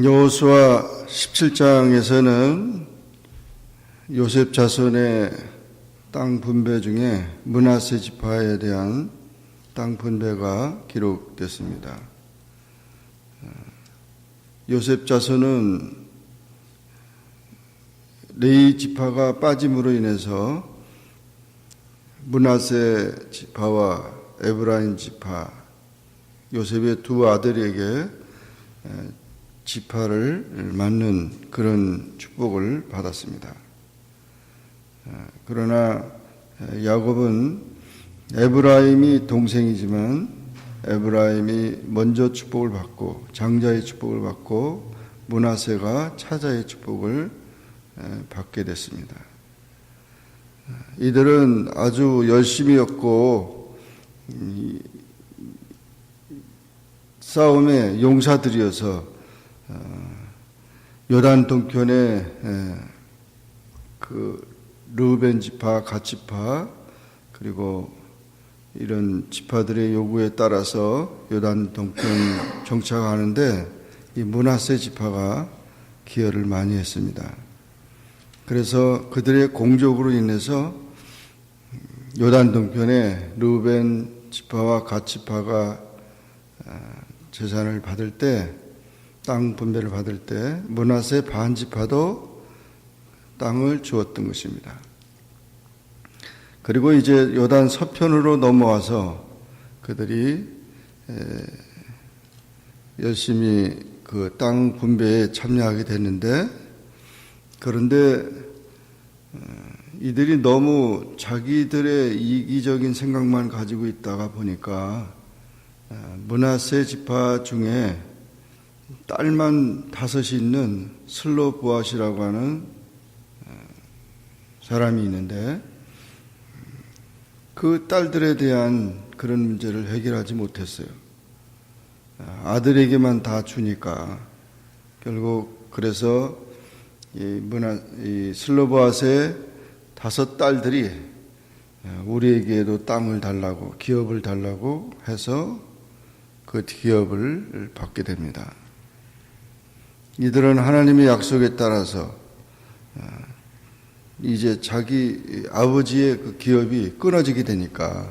여호수아 17장에서는 요셉 자손의 땅 분배 중에 므낫세 지파에 대한 땅 분배가 기록됐습니다. 요셉 자손은 레위 지파가 빠짐으로 인해서 므낫세 지파와 에브라임 지파, 요셉의 두 아들에게 지파를 맡는 그런 축복을 받았습니다. 그러나 야곱은 에브라임이 동생이지만 에브라임이 먼저 축복을 받고 장자의 축복을 받고 므낫세가 차자의 축복을 받게 됐습니다. 이들은 아주 열심히였고 싸움의 용사들이어서 요단 동편에 그 르우벤 지파, 갓 지파 그리고 이런 지파들의 요구에 따라서 요단 동편 정착하는데 이 므낫세 지파가 기여를 많이 했습니다. 그래서 그들의 공적으로 인해서 요단 동편에 르우벤 지파와 갓 지파가 재산을 받을 때, 땅 분배를 받을 때 므낫세 반 지파도 땅을 주었던 것입니다. 그리고 이제 요단 서편으로 넘어와서 그들이 열심히 그 땅 분배에 참여하게 됐는데, 그런데 이들이 너무 자기들의 이기적인 생각만 가지고 있다가 보니까 므낫세 지파 중에 딸만 5이 있는 슬로보앗이라고 하는 사람이 있는데 그 딸들에 대한 그런 문제를 해결하지 못했어요. 아들에게만 다 주니까 결국 그래서 이 슬로보앗의 5 딸들이 우리에게도 땅을 달라고, 기업을 달라고 해서 그 기업을 받게 됩니다. 이들은 하나님의 약속에 따라서 이제 자기 아버지의 그 기업이 끊어지게 되니까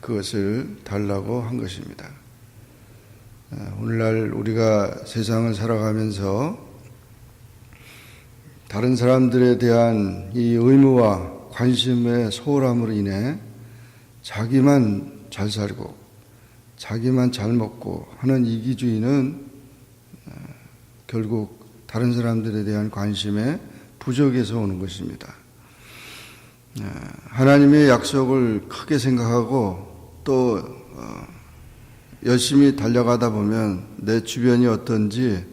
그것을 달라고 한 것입니다. 오늘날 우리가 세상을 살아가면서 다른 사람들에 대한 이 의무와 관심의 소홀함으로 인해 자기만 잘 살고 자기만 잘 먹고 하는 이기주의는 결국 다른 사람들에 대한 관심의 부족에서 오는 것입니다. 하나님의 약속을 크게 생각하고 또 열심히 달려가다 보면 내 주변이 어떤지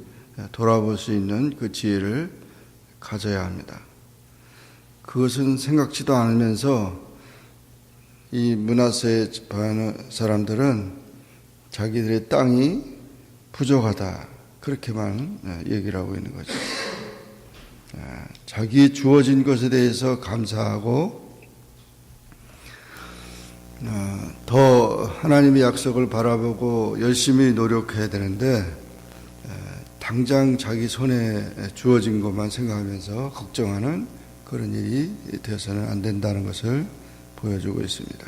돌아볼 수 있는 그 지혜를 가져야 합니다. 그것은 생각지도 않으면서 이 므낫세 지파 사람들은 자기들의 땅이 부족하다, 그렇게만 얘기를 하고 있는 거죠. 자기 주어진 것에 대해서 감사하고 더 하나님의 약속을 바라보고 열심히 노력해야 되는데 당장 자기 손에 주어진 것만 생각하면서 걱정하는 그런 일이 되어서는 안 된다는 것을 보여주고 있습니다.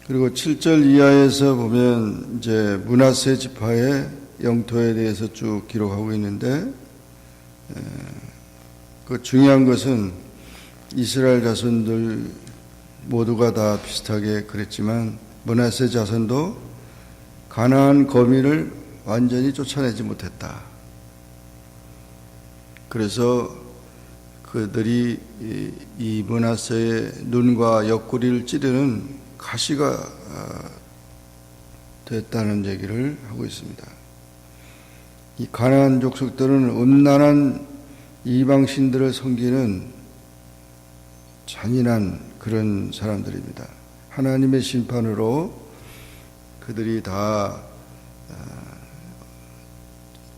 그리고 7절 이하에서 보면 이제 므낫세 지파의 영토에 대해서 쭉 기록하고 있는데 그 중요한 것은 이스라엘 자손들 모두가 다 비슷하게 그랬지만 므낫세 자손도 가나안 거민을 완전히 쫓아내지 못했다. 그래서 그들이 이 므낫세의 눈과 옆구리를 찌르는 가시가 됐다는 얘기를 하고 있습니다. 이 가나안 족속들은 음란한 이방신들을 섬기는 잔인한 그런 사람들입니다. 하나님의 심판으로 그들이 다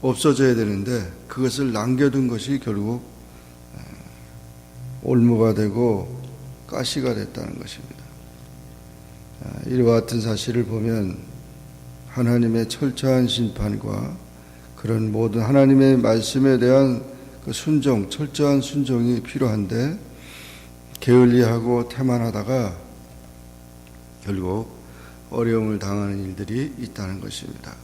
없어져야 되는데 그것을 남겨둔 것이 결국 올무가 되고 가시가 됐다는 것입니다. 이와 같은 사실을 보면 하나님의 철저한 심판과 그런 모든 하나님의 말씀에 대한 그 순종, 철저한 순종이 필요한데 게을리하고 태만하다가 결국 어려움을 당하는 일들이 있다는 것입니다.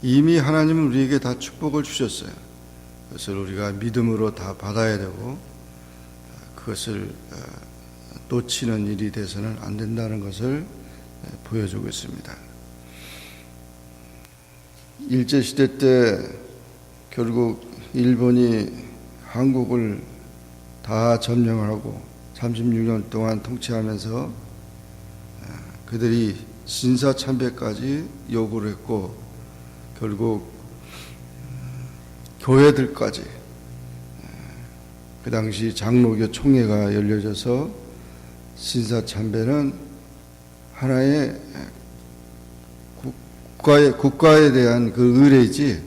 이미 하나님은 우리에게 다 축복을 주셨어요. 그것을 우리가 믿음으로 다 받아야 되고 그것을 놓치는 일이 돼서는 안 된다는 것을 보여주고 있습니다. 일제시대 때 결국 일본이 한국을 다 점령을 하고 36년 동안 통치하면서 그들이 신사참배까지 요구를 했고 결국 교회들까지 그 당시 장로교 총회가 열려져서 신사참배는 하나의 국가에 대한 그 의례지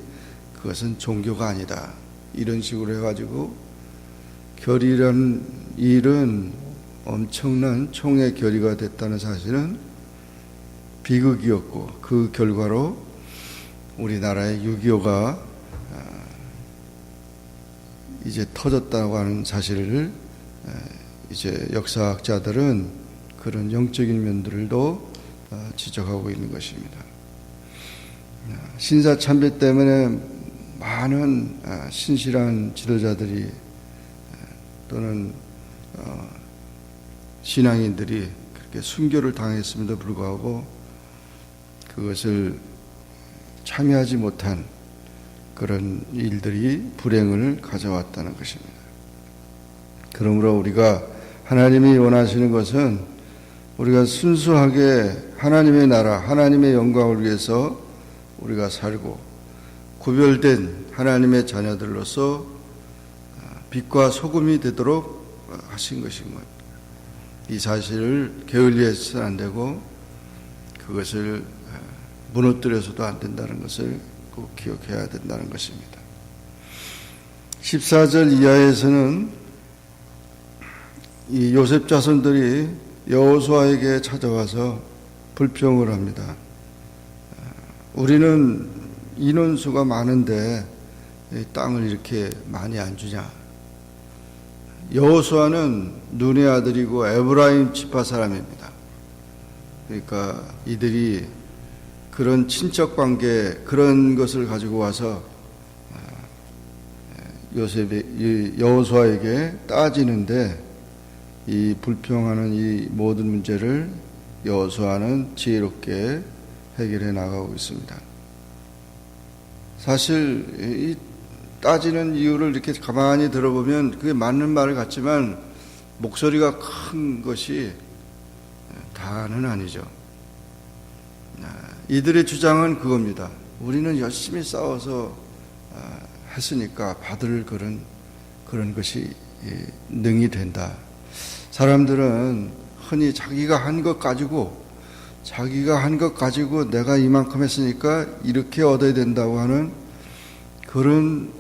그것은 종교가 아니다. 이런 식으로 해가지고 결의라는 일은 엄청난 총의 결의가 됐다는 사실은 비극이었고 그 결과로 우리나라의 6.25가 이제 터졌다고 하는 사실을 이제 역사학자들은 그런 영적인 면들도 지적하고 있는 것입니다. 신사참배 때문에 많은 신실한 지도자들이 또는 신앙인들이 그렇게 순교를 당했음에도 불구하고 그것을 참여하지 못한 그런 일들이 불행을 가져왔다는 것입니다. 그러므로 우리가 하나님이 원하시는 것은 우리가 순수하게 하나님의 나라, 하나님의 영광을 위해서 우리가 살고 구별된 하나님의 자녀들로서 빛과 소금이 되도록 하신 것인 것. 이 사실을 게을리해서는 안 되고 그것을 무너뜨려서도 안 된다는 것을 꼭 기억해야 된다는 것입니다. 14절 이하에서는 이 요셉 자손들이 여호수아에게 찾아와서 불평을 합니다. 우리는 인원수가 많은데 땅을 이렇게 많이 안 주냐. 여호수아는 눈의 아들이고 에브라임 지파 사람입니다. 그러니까 이들이 그런 친척 관계 그런 것을 가지고 와서 여호수아에게 따지는데 이 불평하는 이 모든 문제를 여호수아는 지혜롭게 해결해 나가고 있습니다. 사실 이 따지는 이유를 이렇게 가만히 들어보면 그게 맞는 말 같지만 목소리가 큰 것이 다는 아니죠. 이들의 주장은 그겁니다. 우리는 열심히 싸워서 했으니까 받을 그런 것이 능이 된다. 사람들은 흔히 자기가 한 것 가지고 내가 이만큼 했으니까 이렇게 얻어야 된다고 하는 그런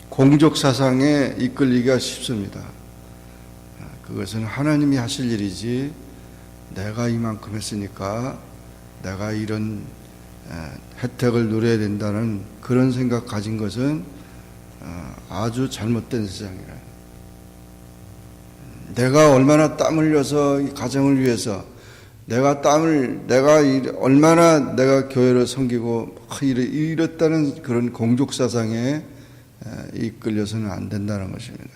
공적 사상에 이끌리기가 쉽습니다. 그것은 하나님이 하실 일이지 내가 이만큼 했으니까 내가 이런 혜택을 누려야 된다는 그런 생각 가진 것은 아주 잘못된 세상이라. 내가 얼마나 땀 흘려서 이 가정을 위해서 내가 얼마나 내가 교회를 섬기고 이랬다는 그런 공적 사상에 이끌려서는 안 된다는 것입니다.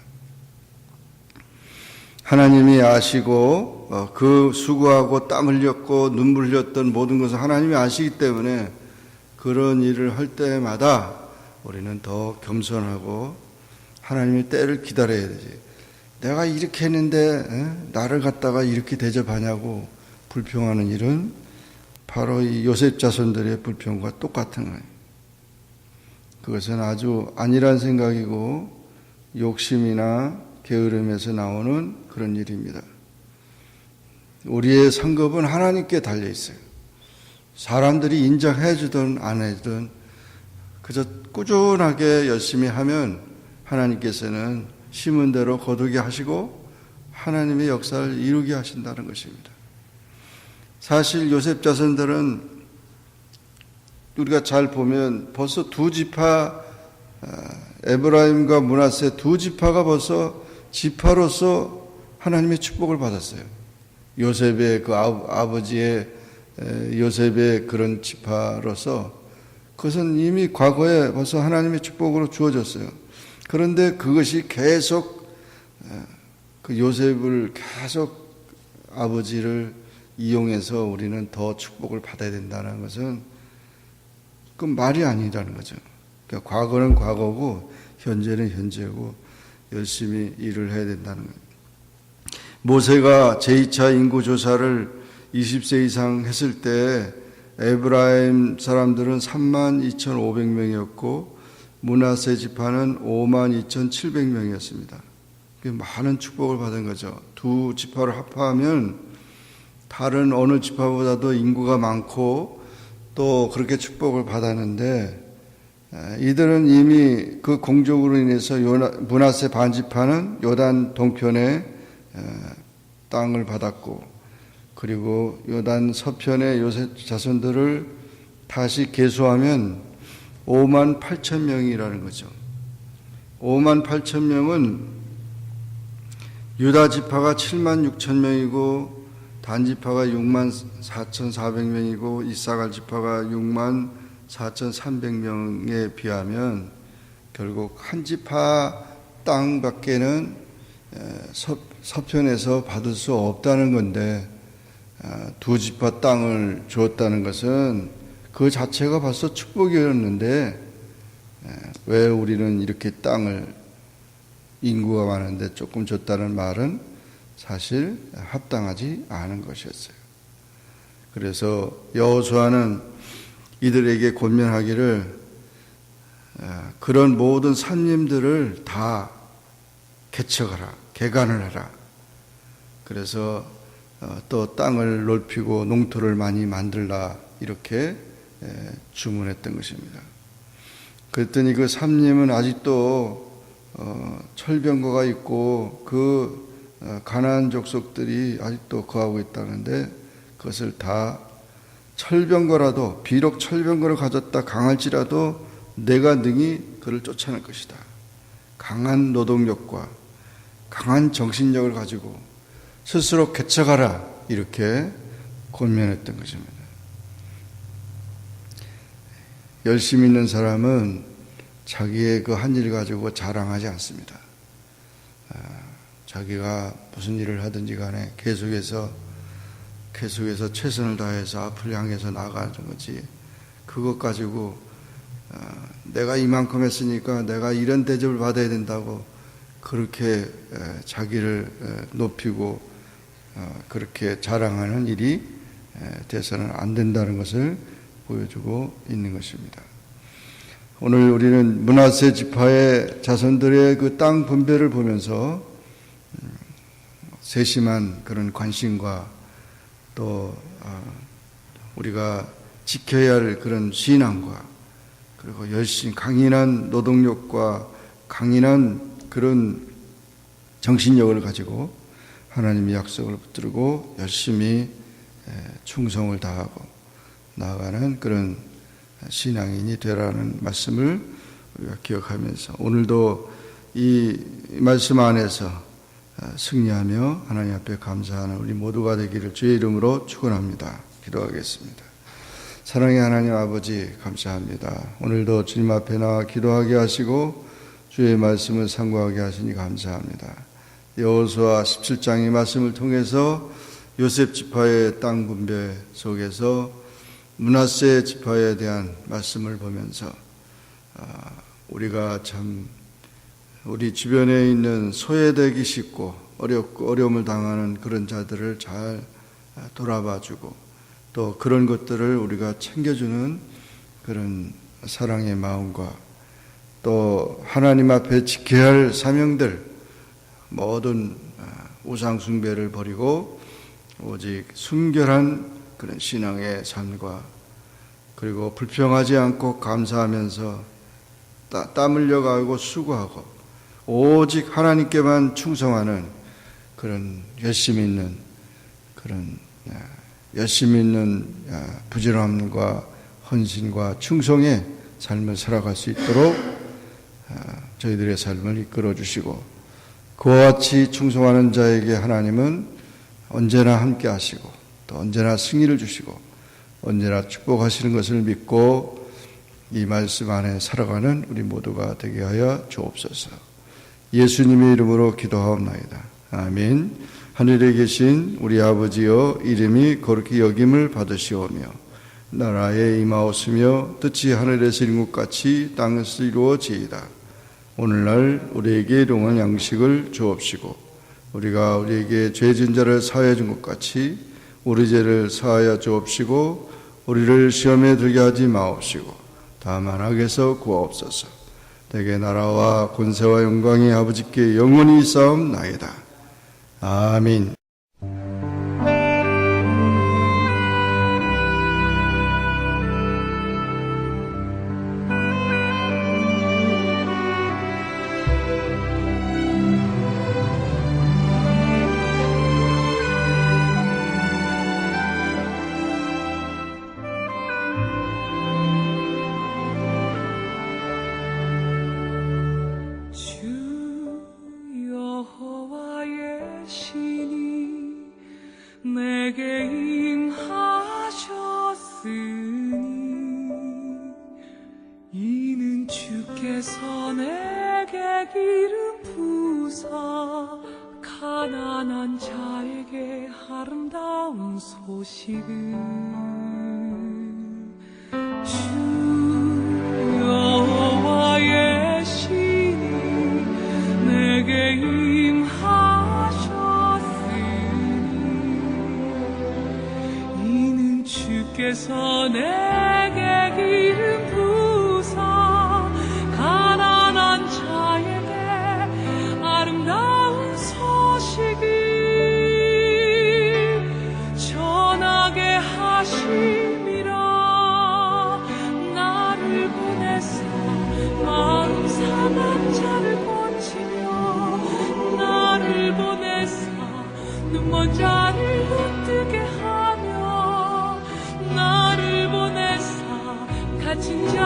하나님이 아시고 그 수고하고 땀 흘렸고 눈물 흘렸던 모든 것을 하나님이 아시기 때문에 그런 일을 할 때마다 우리는 더 겸손하고 하나님의 때를 기다려야 되지. 내가 이렇게 했는데 나를 갖다가 이렇게 대접하냐고 불평하는 일은 바로 이 요셉 자손들의 불평과 똑같은 거예요. 그것은 아주 안일한 생각이고 욕심이나 게으름에서 나오는 그런 일입니다. 우리의 상급은 하나님께 달려 있어요. 사람들이 인정해 주든 안 해주든 그저 꾸준하게 열심히 하면 하나님께서는 심은 대로 거두게 하시고 하나님의 역사를 이루게 하신다는 것입니다. 사실 요셉 자손들은 우리가 잘 보면 벌써 두 지파, 에브라임과 므낫세 두 지파가 벌써 지파로서 하나님의 축복을 받았어요. 요셉의 그 아버지의 요셉의 그런 지파로서 그것은 이미 과거에 벌써 하나님의 축복으로 주어졌어요. 그런데 그것이 계속 그 요셉을 계속 아버지를 이용해서 우리는 더 축복을 받아야 된다는 것은 그 말이 아니라는 거죠. 그러니까 과거는 과거고 현재는 현재고 열심히 일을 해야 된다는 거예요. 모세가 제2차 인구조사를 20세 이상 했을 때 에브라임 사람들은 32,500명이었고 므낫세 지파는 52,700명이었습니다. 많은 축복을 받은 거죠. 두 지파를 합하면 다른 어느 지파보다도 인구가 많고 또 그렇게 축복을 받았는데 이들은 이미 그 공적으로 인해서 므낫세 반지파는 요단 동편에 땅을 받았고 그리고 요단 서편의 요셉 자손들을 다시 계수하면 58,000명이라는 거죠. 58,000명은 유다 지파가 76,000명이고 단 지파가 64,400명이고 이사갈 지파가 64,300명에 비하면 결국 한 지파 땅밖에는 서편에서 받을 수 없다는 건데 두 지파 땅을 주었다는 것은 그 자체가 벌써 축복이었는데 왜 우리는 이렇게 땅을 인구가 많은데 조금 줬다는 말은 사실 합당하지 않은 것이었어요. 그래서 여호수아는 이들에게 권면하기를 그런 모든 산림들을 다 개척하라, 개간을 하라. 그래서 또 땅을 넓히고 농토를 많이 만들라 이렇게 주문했던 것입니다. 그랬더니 그 산림은 아직도 철병거가 있고 그 가나안 족속들이 아직도 거하고 있다는데 그것을 다 철병거라도 비록 철병거를 가졌다 강할지라도 내가 능히 그를 쫓아낼 것이다. 강한 노동력과 강한 정신력을 가지고 스스로 개척하라 이렇게 권면했던 것입니다. 열심히 있는 사람은 자기의 그 한 일 가지고 자랑하지 않습니다. 자기가 무슨 일을 하든지 간에 계속해서 최선을 다해서 앞을 향해서 나가는 거지. 그것 가지고 내가 이만큼 했으니까 내가 이런 대접을 받아야 된다고 그렇게 자기를 높이고 그렇게 자랑하는 일이 돼서는 안 된다는 것을 보여주고 있는 것입니다. 오늘 우리는 므낫세 지파의 자손들의 그 땅 분배를 보면서 세심한 그런 관심과 또 우리가 지켜야 할 그런 신앙과 그리고 열심히 강인한 노동력과 강인한 그런 정신력을 가지고 하나님의 약속을 붙들고 열심히 충성을 다하고 나아가는 그런 신앙인이 되라는 말씀을 우리가 기억하면서 오늘도 이 말씀 안에서 승리하며 하나님 앞에 감사하는 우리 모두가 되기를 주의 이름으로 축원합니다. 기도하겠습니다. 사랑의 하나님 아버지 감사합니다. 오늘도 주님 앞에 나와 기도하게 하시고 주의 말씀을 상고하게 하시니 감사합니다. 여호수아 17장의 말씀을 통해서 요셉 지파의 땅 분배 속에서 므낫세 지파에 대한 말씀을 보면서 우리가 참 우리 주변에 있는 소외되기 쉽고 어려움을 당하는 그런 자들을 잘 돌아봐주고 또 그런 것들을 우리가 챙겨주는 그런 사랑의 마음과 또 하나님 앞에 지켜야 할 사명들 모든 우상 숭배를 버리고 오직 순결한 그런 신앙의 삶과 그리고 불평하지 않고 감사하면서 땀 흘려가고 수고하고 오직 하나님께만 충성하는 그런 열심 있는 부지런함과 헌신과 충성의 삶을 살아갈 수 있도록 저희들의 삶을 이끌어 주시고, 그와 같이 충성하는 자에게 하나님은 언제나 함께 하시고 또 언제나 승리를 주시고 언제나 축복하시는 것을 믿고 이 말씀 안에 살아가는 우리 모두가 되게 하여 주옵소서. 예수님의 이름으로 기도하옵나이다. 아멘. 하늘에 계신 우리 아버지여, 이름이 거룩히 여김을 받으시오며 나라에 임하옵시며 뜻이 하늘에서 이룬 것 같이 땅에서 이루어지이다. 오늘날 우리에게 일용할 양식을 주옵시고 우리가 우리에게 죄진 자를 사하여 준 것 같이 우리 죄를 사하여 주옵시고 우리를 시험에 들게 하지 마옵시고 다만 악에서 구하옵소서. 대개 나라와 권세와 영광이 아버지께 영원히 있사옵나이다. 아멘. 내게 임하셨으니 이는 주께서 내게 기름 부사 가난한 자에게 아름다운 소식을 주 여호와의 신이 내게 주께서 내게 기름 부사 가난한 자에게 아름다운 소식을 전하게 하심이라. 나를 보내사 마음 상한 자를 고치며 나를 보내사 눈먼 자를 눈뜨게 하며 나를 보내사 갇힌 자